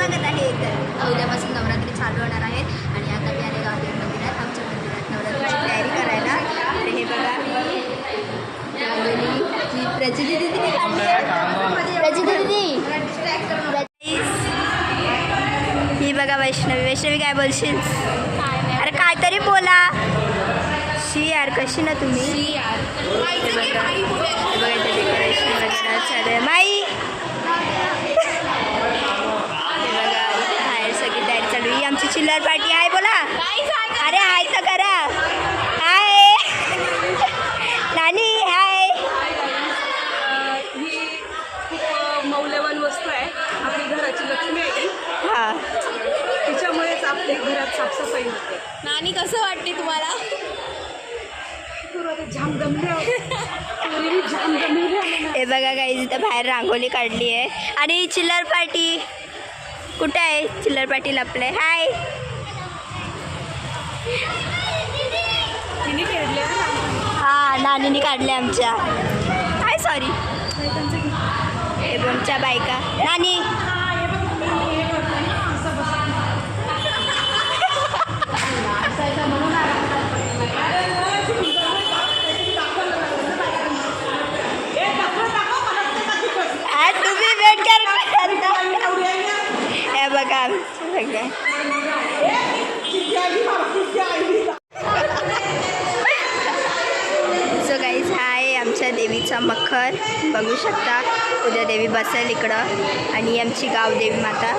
स्वागत आहे. तर उद्यापासून नवरात्री चालू होणार आहेत आणि आता मी आले गावदेवी मंदिरात, आमच्या मंदिरात नवरात्रीची तयारी करायला. तर हे बघा जी प्रचिती दिदी काढली आहे. प्रचिती दिदी ही बघा वैष्णवी. वैष्णवी काय बोलशील? अरे काहीतरी बोला. शी यार कशी ना तुम्ही? डेकोरेशन वगैरे चालू आहे. माई बघा बाहेर सगळी तयारी चालू. ही आमची चिल्लर पार्टी आहे. बोला अरे हाय तर करा. हाय नानी. हाय. ही खूप मौल्यवान वस्तू आहे. आपली घराची लक्ष्मी आहे. हां तिच्यामुळेच आपल्या घरात साफसफाई होते. नानी कसं वाटते तुम्हाला? जाम गमले हे बघा काही तिथं बाहेर रांगोली काढली आहे. आणि चिल्लर पार्टी कुठे आहे? चिल्लर पार्टी लपले. हाय. तिने खेळले. हां नानीने काढले आमच्या. Hi sorry. हे आमच्या बायका. नानी तुम्ही वेट कर. हे बघा सगळं. सो गाईज हा आहे आमच्या देवीचा मखर. बघू शकता उद्या देवी बसेल इकडं. आणि आमची गावदेवी माता.